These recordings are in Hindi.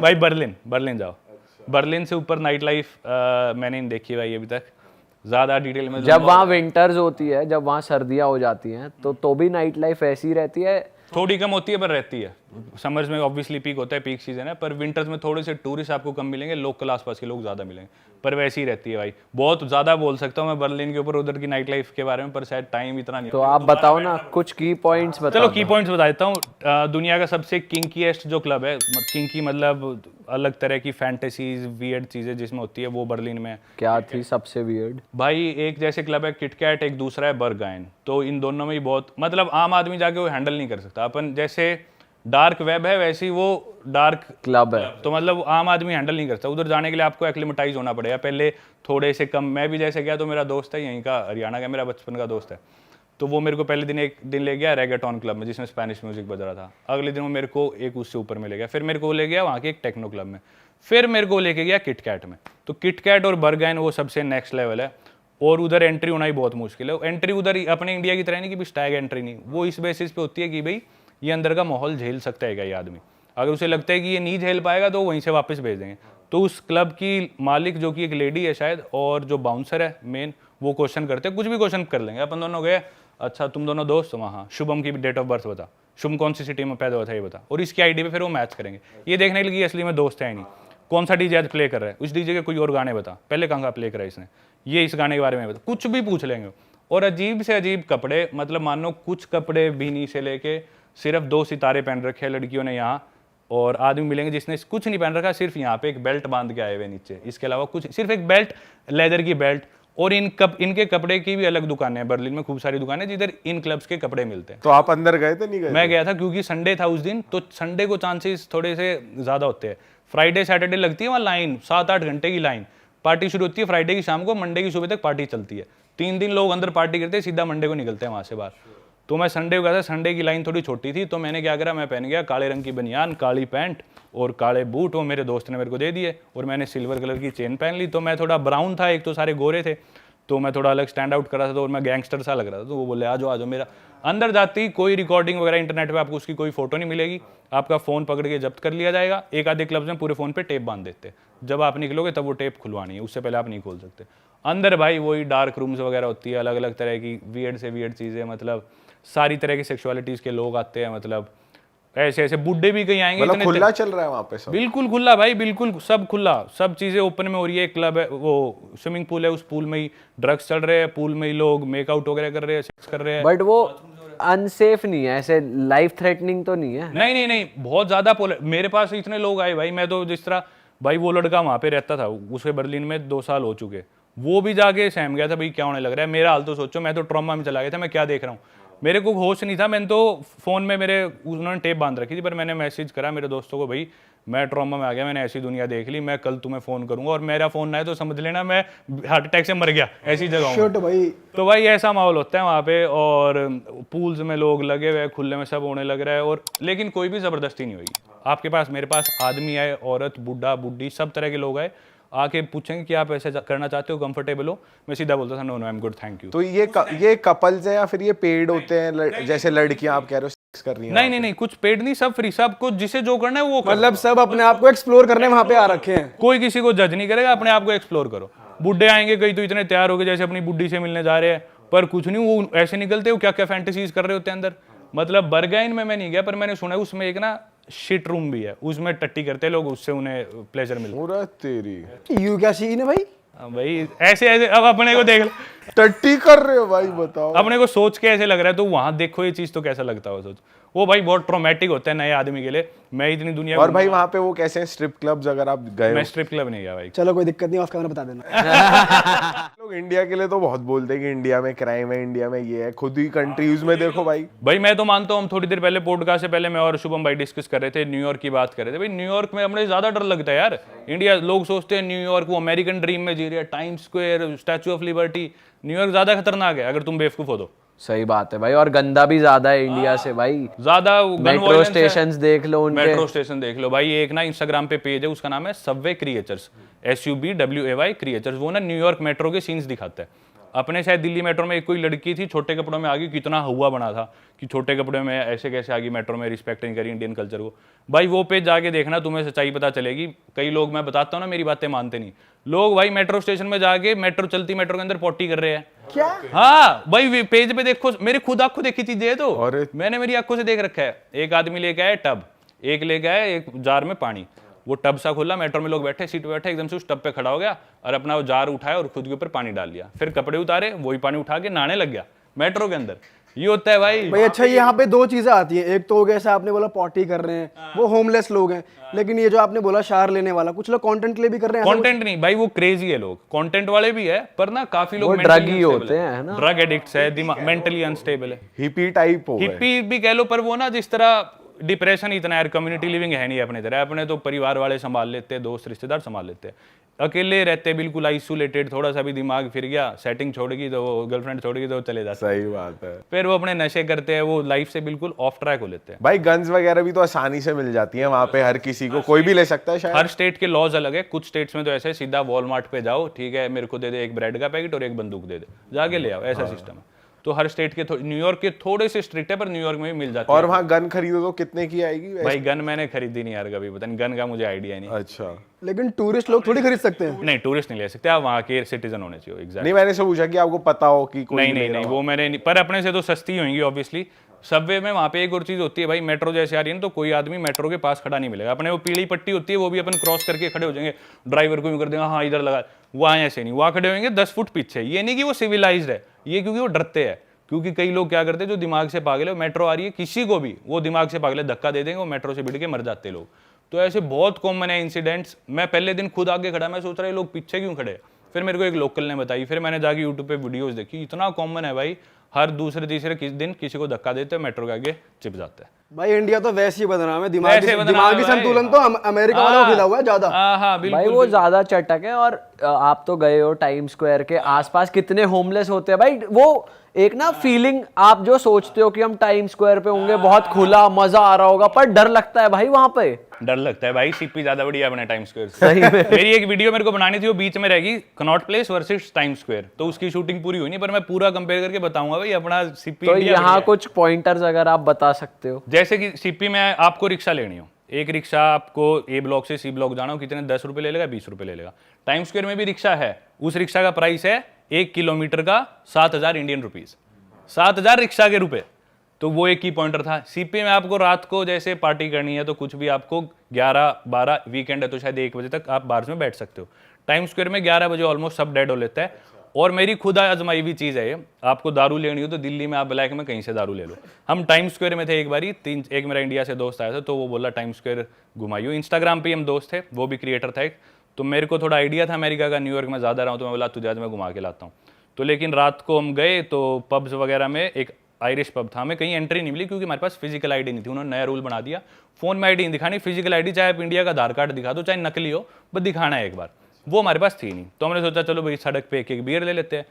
भाई बर्लिन, बर्लिन जाओ। बर्लिन से ऊपर नाइट लाइफ मैंने नहीं देखी भाई अभी तक, ज़्यादा डिटेल में। जब वहाँ विंटर्स होती है, जब वहाँ सर्दियाँ हो जाती हैं, तो भी नाइट लाइफ ऐसी रहती है। थोड़ी कम होती है पर रहती है। समर्स में ऑब्वियसली पीक होता है, पीक सीजन है, पर विंटर्स में थोड़े से टूरिस्ट आपको कम मिलेंगे, लोकल आसपास के लोग ज़्यादा मिलेंगे, पर वैसी ही रहती है भाई। बहुत ज़्यादा बोल सकता हूँ मैं बर्लिन के ऊपर, उधर की नाइट लाइफ के बारे में, पर शायद टाइम इतना नहीं। तो आप बताओ ना, कुछ की पॉइंट्स बताओ। चलो की पॉइंट्स बता देता हूँ। दुनिया का सबसे किंकीएस्ट जो क्लब है, किंकी मतलब अलग तरह की फैंटेसीज वियर्ड चीज़ें जिसमें होती है, वो बर्लिन में। क्या थी सबसे वियर्ड? भाई एक जैसे क्लब है किटकैट, एक दूसरा है बर्गाइन, तो इन दोनों में ही बहुत मतलब आम आदमी जाके वो हैंडल नहीं कर सकता। अपन जैसे डार्क वेब है वैसी वो डार्क क्लब है, तो मतलब आम आदमी हैंडल नहीं करता। उधर जाने के लिए आपको एक्लिमेटाइज होना पड़ेगा पहले थोड़े से कम। मैं भी जैसे गया तो मेरा दोस्त है यहीं का, हरियाणा का, मेरा बचपन का दोस्त है, तो वो मेरे को पहले दिन एक दिन ले गया रेगेटॉन क्लब में जिसमें स्पेनिश म्यूजिक बज रहा था। अगले दिन वो मेरे को एक उससे ऊपर में ले गया, फिर मेरे को ले गया वहाँ के एक टेक्नो क्लब में, फिर मेरे को लेके गया किटकैट में। तो किटकैट और बर्गाइन वो सबसे नेक्स्ट लेवल है, और उधर एंट्री होना ही बहुत मुश्किल है। एंट्री उधर अपने इंडिया की तरह नहीं कि भी स्टैग एंट्री नहीं, वो इस बेसिस पे होती है कि भाई ये अंदर का माहौल झेल सकता है क्या ये आदमी। अगर उसे लगता है कि ये नहीं झेल पाएगा तो वहीं से वापस भेज देंगे। तो उस क्लब की मालिक जो कि एक लेडी है शायद, और जो बाउंसर है मेन, वो क्वेश्चन करते हैं, कुछ भी क्वेश्चन कर लेंगे। अपन दोनों गए, अच्छा तुम दोनों दोस्त हो? हाँ। शुभम की डेट ऑफ बर्थ बता, शुभम कौन सी सिटी में पैदा हुआ था ये बता, और इसकी आईडी पे फिर वो मैच करेंगे, ये देखने के लिए असली में दोस्त है नहीं। कौन सा डीजे आज प्ले कर रहा है, उस डीजे के कोई और गाने बता, पहले कहाँ प्ले करा है इसने, ये इस गाने के बारे में बता, कुछ भी पूछ लेंगे। और अजीब से अजीब कपड़े, मतलब मानो कुछ कपड़े बीनी से लेके सिर्फ 2 सितारे पहन रखे हैं लड़कियों ने यहाँ, और आदमी मिलेंगे जिसने कुछ नहीं पहन रखा, सिर्फ यहाँ पे एक बेल्ट बांध के आए हुए नीचे, इसके अलावा कुछ, सिर्फ एक बेल्ट, लेदर की बेल्ट। और इनके कपड़े की भी अलग दुकानें हैं बर्लिन में, खूब सारी दुकानें जिधर इन क्लब्स के कपड़े मिलते हैं। तो आप अंदर गए थे नहीं गए? मैं गया था क्योंकि संडे था उस दिन, तो संडे को चांसेस थोड़े से ज़्यादा होते हैं। फ्राइडे सैटरडे लगती है वहाँ लाइन, 7-8 घंटे की लाइन। पार्टी शुरू होती है फ्राइडे की शाम को, मंडे की सुबह तक पार्टी चलती है। 3 दिन लोग अंदर पार्टी करते हैं, सीधा मंडे को निकलते हैं वहाँ से बाहर। तो मैं संडे को गया था, संडे की लाइन थोड़ी छोटी थी, तो मैंने क्या करा, मैं पहन गया काले रंग की बनियान, काली पैंट और काले बूट, वो मेरे दोस्त ने मेरे को दे दिए, और मैंने सिल्वर कलर की चेन पहन ली। तो मैं थोड़ा ब्राउन था, एक तो सारे गोरे थे, तो मैं थोड़ा अलग स्टैंड आउट कर रहा था, तो और मैं गैंगस्टर सा लग रहा था। तो वो बोले आ जाओ मेरा। अंदर जाते ही कोई रिकॉर्डिंग वगैरह इंटरनेट पे आपको उसकी कोई फोटो नहीं मिलेगी, आपका फ़ोन पकड़ के जब्त कर लिया जाएगा। एक आधे क्लब्स में पूरे फ़ोन पे टेप बांध देते हैं, जब आप निकलोगे तब वो टेप खुलवानी है, उससे पहले आप नहीं खोल सकते। अंदर भाई वही डार्क रूम्स वगैरह होती है, अलग अलग तरह की वियर्ड से वियर्ड चीज़ें, मतलब सारी तरह की सेक्सुअलिटीज़ के लोग आते हैं, मतलब ऐसे ऐसे बुड्ढे भी कहीं आएंगे। मतलब खुला चल रहा है वहाँ पे सब? बिल्कुल खुला भाई, बिल्कुल सब खुला, सब चीज़ें ओपन में हो रही है। क्लब है, वो स्विमिंग पूल है, उस पूल में ही ड्रग्स चल रहे हैं, पूल में ही लोग मेकआउट वगैरह कर रहे हैं, सेक्स कर रहे हैं। बट वो अनसेफ नहीं है, ऐसे लाइफ थ्रेटनिंग तो नहीं है? नहीं नहीं नहीं, बहुत ज़्यादा मेरे पास इतने लोग आए भाई, मैं तो जिस तरह भाई वो लड़का वहाँ पे रहता था, उसे बर्लिन में 2 साल हो चुके, वो भी जाके सहम गया था भाई क्या होने लग रहा है। मेरा हाल तो सोचो, मैं तो ट्रॉमा में चला गया था, मैं क्या देख रहा हूँ, मेरे को होश नहीं था। मैंने तो फ़ोन में मेरे उन्होंने टेप बांध रखी थी, पर मैंने मैसेज करा मेरे दोस्तों को, भाई मैं ट्रॉमा में आ गया, मैंने ऐसी दुनिया देख ली, मैं कल तुम्हें फ़ोन करूंगा, और मेरा फ़ोन ना है तो समझ लेना मैं हार्ट अटैक से मर गया, ऐसी जगह हूँ। भाई तो भाई ऐसा माहौल होता है वहाँ पे, और पूल्स में लोग लगे हुए, खुले में सब होने लग रहा है, और लेकिन कोई भी ज़बरदस्ती नहीं हुई आपके पास। मेरे पास आदमी आए, औरत, बूढ़ा, बुढ़ी, सब तरह के लोग आए, आके पूछेंगे कि आप ऐसे करना चाहते हो, कंफर्टेबल हो? मैं सीधा बोलता था no no I am good thank you. तो ये कपल्स हैं या फिर ये पेड होते हैं, जैसे लड़कियां आप कह रहे हो सेक्स कर रही हैं? नहीं नहीं नहीं, कुछ पेड नहीं, सब फ्री, सब कुछ जिसे जो करना है वो करो। मतलब सब अपने आप को एक्सप्लोर करने वहां पे आ रखे हैं, कोई किसी को जज नहीं करेगा, अपने आप को एक्सप्लोर करो। बुढ़े आएंगे कई तो इतने तैयार हो गए जैसे अपनी बुढ़ी से मिलने जा रहे हैं, पर कुछ नहीं, वो ऐसे निकलते हो क्या क्या फैंटेसीज कर रहे होते हैं अंदर। मतलब बर्गाइन में मैं नहीं गया, पर मैंने सुना है उसमें एक ना शिट रूम भी है, उसमें टट्टी करते लोग, उससे उन्हें प्लेजर मिलता है। तेरी यू क्या सीन है भाई? भाई ऐसे ऐसे, अब अपने को देख लो, टट्टी कर रहे हो भाई, बताओ। अपने को सोच के ऐसे लग रहा है, तो वहां देखो ये चीज तो कैसा लगता हो, सोच। वो भाई बहुत ट्रॉमेटिक होता है नए आदमी के लिए। मैं इतनी दुनिया और भाई वहाँ पे वो कैसे हैं स्ट्रिप क्लब्स, अगर आप गए मैं हो? स्ट्रिप क्लब नहीं गया भाई। चलो कोई दिक्कत नहीं, ऑफ कैमरा बता देना। लोग इंडिया के लिए तो बहुत बोलते हैं कि इंडिया में क्राइम है, इंडिया में ये है, खुद ही कंट्रीज में देखो भाई। भाई मैं तो मानता हूँ, हम थोड़ी देर पहले पॉडकास्ट से पहले मैं और शुभम भाई डिस्कस कर रहे थे, न्यूयॉर्क की बात कर रहे थे। भाई न्यूयॉर्क में हमें ज्यादा डर लगता है यार। इंडिया लोग सोचते हैं न्यूयॉर्क वो अमेरिकन ड्रीम में जी रही है, times square, statue of liberty. New York ज्यादा खतरनाक है अगर तुम बेवकूफ हो तो। सही बात है भाई, और गंदा भी ज्यादा है इंडिया से भाई। ज्यादा मेट्रो स्टेशन देख लो उनके, मेट्रो स्टेशन देख लो भाई। एक ना इंस्टाग्राम पे पेज है, उसका नाम है सबवे क्रिएचर्स, SUBWAY क्रिएचर्स। वो ना न्यूयॉर्क मेट्रो के सीन्स दिखाता है। अपने शायद दिल्ली मेट्रो में एक कोई लड़की थी छोटे कपड़ों में आ गई, कितना हुआ बना था कि छोटे कपड़ों में ऐसे कैसे आ गई मेट्रो में, रिस्पेक्ट नहीं करी इंडियन कल्चर को। भाई वो पेज जाके देखना, तुम्हें सच्चाई पता चलेगी। कई लोग, मैं बताता हूँ ना, मेरी बातें मानते नहीं लोग। भाई मेट्रो स्टेशन में जाके मेट्रो चलती मेट्रो के अंदर पॉटी कर रहे हैं। क्या? हाँ भाई, पेज पे देखो, मेरे खुद आंखों देखी चीजें है, तो और मैंने मेरी आंखों से देख रखा है। एक आदमी लेके आया टब, एक लेके आया एक जार में पानी, वो टब सा खोला, मेट्रो में लोग बैठे, सीट पे बैठे, एकदम से उस टब पे खड़ा हो गया और अपना वो जार उठाया और खुद के ऊपर पानी डाल लिया, फिर कपड़े उतारे, वही पानी उठा के नहाने लग गया मेट्रो के अंदर। ये होता है भाई। भाई अच्छा, यहाँ पे दो चीजें आती हैं। एक तो हो गया ऐसा आपने बोला पॉटी कर रहे हैं, वो होमलेस लोग हैं। लेकिन ये जो आपने बोला शार लेने वाला, कुछ लोग कंटेंट के लिए भी कर रहे हैं। कंटेंट नहीं भाई, वो क्रेजी है लोग, कंटेंट वाले भी है, पर ना काफी लोग ड्रगी होते हैं, है ना, ड्रग एडिक्ट्स है, दिमाग मेंटली अनस्टेबल है, हिपी टाइप हो गए। हिप्पी भी कह लो, पर वो ना जिस तरह डिप्रेशन इतना यार, कम्युनिटी लिविंग है नहीं अपने तरह। अपने तो परिवार वाले संभाल लेते हैं, दोस्त रिश्तेदार संभाल लेते हैं, अकेले रहते बिल्कुल आइसोलेटेड। थोड़ा सा भी दिमाग फिर गया, सेटिंग छोड़गी तो वो गर्लफ्रेंड छोड़गी तो चले जाते, सही बात है। फिर वो अपने नशे करते हैं, वो लाइफ से बिल्कुल ऑफ ट्रैक हो लेते हैं। भाई गन्स वगैरह भी तो आसानी से मिल जाती हैं वहां पे, हर किसी को, कोई भी ले सकता है शायद। हर स्टेट के लॉज अलग है। कुछ स्टेट्स में तो ऐसे सीधा वॉलमार्ट पे जाओ, ठीक है, मेरे को दे दे एक ब्रेड का पैकेट और एक बंदूक दे दे, जाके ले आओ, ऐसा सिस्टम है। तो हर स्टेट के, न्यूयॉर्क के थोड़े से स्ट्रिक्ट है, पर न्यूयॉर्क में भी मिल जाती है। और वहाँ गन खरीदो तो कितने की आएगी वैसे? भाई गन मैंने खरीदी नहीं यार कभी, पता नहीं, गन का मुझे आइडिया नहीं। अच्छा, लेकिन टूरिस्ट लोग थोड़ी खरीद सकते हैं। नहीं, टूरिस्ट नहीं ले सकते, आप वहाँ के सिटीजन होने चाहिए। एग्जैक्ट नहीं, मैंने सब पूछा कि आपको पता हो कि कोई नहीं ले नहीं रहा नहीं, हो। वो मैंने नहीं, पर अपने से तो सस्ती होंगी ऑब्वियसली। सबवे में वहाँ पे एक और चीज होती है भाई, मेट्रो जैसे आ रही है ना, तो कोई आदमी मेट्रो के पास खड़ा नहीं मिलेगा। अपने वो पीली पट्टी होती है, वो भी अपन क्रॉस करके खड़े हो जाएंगे, ड्राइवर को यूं कर देंगे, हाँ इधर लगा, वहाँ ऐसे नहीं, वहाँ खड़े होंगे 10 फुट पीछे। ये नहीं कि वो सिविलाइज्ड है, ये क्योंकि वो डरते हैं। क्योंकि कई लोग क्या करते हैं, जो दिमाग से पागल है, मेट्रो आ रही है किसी को भी, वो दिमाग से पागल है, धक्का दे देंगे, वो मेट्रो से भिड़ के मर जाते लोग। तो ऐसे बहुत कॉमन है इंसिडेंट्स। मैं पहले दिन खुद आगे खड़ा, मैं सोच रहा है लोग पीछे क्यों खड़े, फिर मेरे को एक लोकल ने बताई, फिर मैंने जाके यूट्यूब पे वीडियोस देखी, इतना कॉमन है भाई। हर दूसरे तीसरे दिन किसी को धक्का देते हैं, मेट्रो के आगे चिप जाते हैं। भाई इंडिया तो वैसे ही बदनाम है, वैसे बदनाम दिमागी है भाई। संतुलन तो अमेरिका वालों को खिला हुआ है ज्यादा। हाँ भाई बिल्कुल। वो ज्यादा चटक है। और आप तो गए हो टाइम स्क्वायर के आसपास, कितने होमलेस होते हैं भाई। वो एक ना फीलिंग, आप जो सोचते हो कि हम टाइम स्क्वायर पे होंगे, बहुत खुला मजा आ रहा होगा, पर डर लगता है भाई वहां पे। डर लगता है भाई, सीपी ज्यादा बढ़िया अपने टाइम स्क्वायर से। सही में। मेरी एक वीडियो मेरे को बनानी थी, वो बीच में रहेगी, Connaught place versus time square, तो उसकी शूटिंग पूरी हुई नहीं, पर मैं पूरा कंपेयर करके बताऊंगा भाई अपना सीपी। तो यहाँ कुछ पॉइंटर्स अगर आप बता सकते हो। जैसे कि सीपी में आपको रिक्शा लेनी हो, एक रिक्शा आपको ए ब्लॉक से सी ब्लॉक जाना हो, कितने 10 रुपए ले लेगा, 20 रुपए ले लेगा। टाइम स्क्वायर में भी रिक्शा है, उस रिक्शा का प्राइस है 1 किलोमीटर का 7,000 इंडियन रुपीज, 7,000 रिक्शा के रुपए। तो वो एक की पॉइंटर था। सीपी में आपको रात को जैसे पार्टी करनी है, तो कुछ भी आपको 11-12, वीकेंड है तो शायद 1 बजे तक आप बार्स में बैठ सकते हो। टाइम स्क्वायर में 11 बजे ऑलमोस्ट सब डेड हो लेता है। और मेरी खुद आजमाई हुई चीज़ है ये, आपको दारू लेनी हो तो दिल्ली में आप ब्लैक में कहीं से दारू ले लो। हम टाइम स्क्वायर में थे एक बारी, एक मेरा इंडिया से दोस्त आया था, तो वो बोला टाइम स्क्वायर घुमाइयो। इंस्टाग्राम पे हम दोस्त थे, वो भी क्रिएटर था एक, तो मेरे को थोड़ा आइडिया था अमेरिका का, न्यूयॉर्क में ज़्यादा रहा हूँ, तो मैं बोला तुझे आज मैं घुमा के लाता हूँ। तो लेकिन रात को हम गए तो पब्स वगैरह में, एक आयरिश पब था, हमें कहीं एंट्री नहीं मिली क्योंकि हमारे पास फिजिकल आईडी नहीं थी। उन्होंने नया रूल बना दिया, फोन में आईडी नहीं दिखानी, फिजिकल आईडी चाहे आप इंडिया का आधार कार्ड दिखा दो, चाहे नकली हो, बस दिखाना है एक बार। वो हमारे पास थी नहीं, तो हमने सोचा चलो भाई सड़क पे एक बियर ले लेते हैं।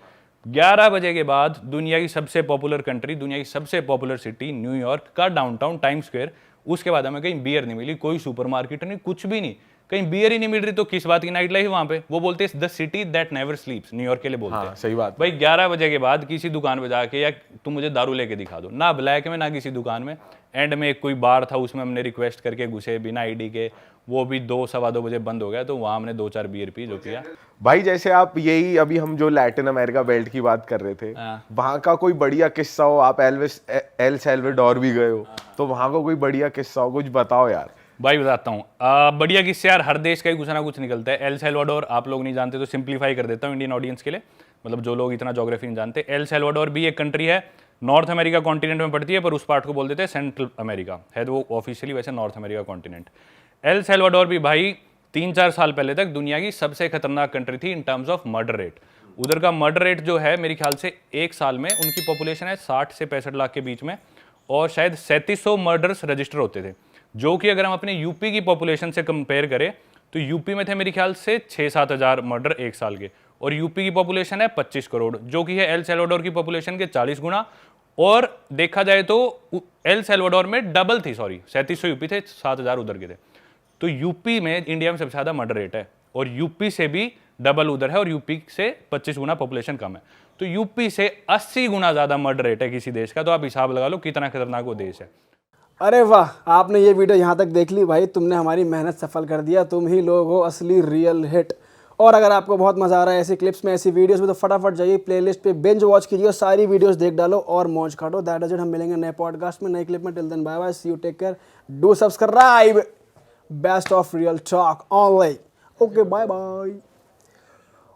11 बजे के बाद दुनिया की सबसे पॉपुलर कंट्री, दुनिया की सबसे पॉपुलर सिटी न्यूयॉर्क का डाउनटाउन टाइम स्क्वायर, उसके बाद हमें कहीं बियर नहीं मिली, कोई सुपरमार्केट नहीं, कुछ भी नहीं, कहीं बियर ही नहीं मिल रही। तो किस बात की नाइट लाइफ वहां पे, वो बोलते हैं the city that never स्लीप्स, New York के लिए बोलते हैं। सही बात। भाई 11 बजे के बाद किसी दुकान पे जाके, या तुम मुझे दारू लेके दिखा दो, ना ब्लैक में ना किसी दुकान में। एंड में एक कोई बार था, उसमें हमने रिक्वेस्ट करके घुसे बिना आईडी के, वो भी 2-2:15 बजे बंद हो गया, तो वहां हमने 2-4 बियर पी, जो किया। भाई जैसे आप यही अभी हम जो लैटिन अमेरिका बेल्ट की बात कर रहे थे, वहाँ का कोई बढ़िया किस्सा हो, आप एल सैल्वाडोर भी गए हो, तो वहाँ का कोई बढ़िया किस्सा हो, कुछ बताओ यार। भाई बताता हूँ, बढ़िया किस्से यार, हर देश का ही कुछ ना कुछ निकलता है। एल सैल्वाडोर आप लोग नहीं जानते तो सिंप्लीफाई कर देता हूँ इंडियन ऑडियंस के लिए, मतलब जो लोग इतना ज्योग्राफी नहीं जानते। एल सैल्वाडोर भी एक कंट्री है, नॉर्थ अमेरिका कॉन्टिनेंट में पड़ती है, पर उस पार्ट को बोल देते हैं सेंट्रल अमेरिका, है तो वो ऑफिशियली वैसे north America continent. L Salvador भी भाई 3-4 साल पहले तक दुनिया की सबसे खतरनाक कंट्री थी in terms of murder rate. उधर का मर्डर रेट जो है, मेरे ख्याल से एक साल में उनकी पॉपुलेशन है 60 से 65 लाख के बीच में, और शायद 3700 मर्डर्स रजिस्टर होते थे, जो कि अगर हम अपने यूपी की पॉपुलेशन से कंपेयर करें तो यूपी में थे मेरे ख्याल से 6-7 हज़ार मर्डर एक साल के, और यूपी की पॉपुलेशन है 25 करोड़, जो कि है एल सैल्वाडोर की पॉपुलेशन के 40 गुना। और देखा जाए तो एल सैल्वाडोर में डबल थी, सॉरी 3700 यूपी थे, 7,000 उधर के थे। तो यूपी में इंडिया में सबसे ज़्यादा मर्डर रेट है, और यूपी से भी डबल उधर है और यूपी से 25 गुना पॉपुलेशन कम है। तो यूपी से 80 गुना ज़्यादा मर्डर रेट है किसी देश का, तो आप हिसाब लगा लो कितना खतरनाक वो देश है। अरे वाह, आपने ये वीडियो यहाँ तक देख ली भाई, तुमने हमारी मेहनत सफल कर दिया। तुम ही लोग हो असली रियल हिट। और अगर आपको बहुत मजा आ रहा है ऐसी क्लिप्स में, ऐसी वीडियोस में, तो फटाफट जाइए प्लेलिस्ट पे बिंज वॉच कीजिए, सारी वीडियोस देख डालो और मौज काटो। That is it. हम मिलेंगे नए पॉडकास्ट में, नई क्लिप में। Till then bye bye, see you, take care, do subscribe. Best of real talk online. Okay, bye bye.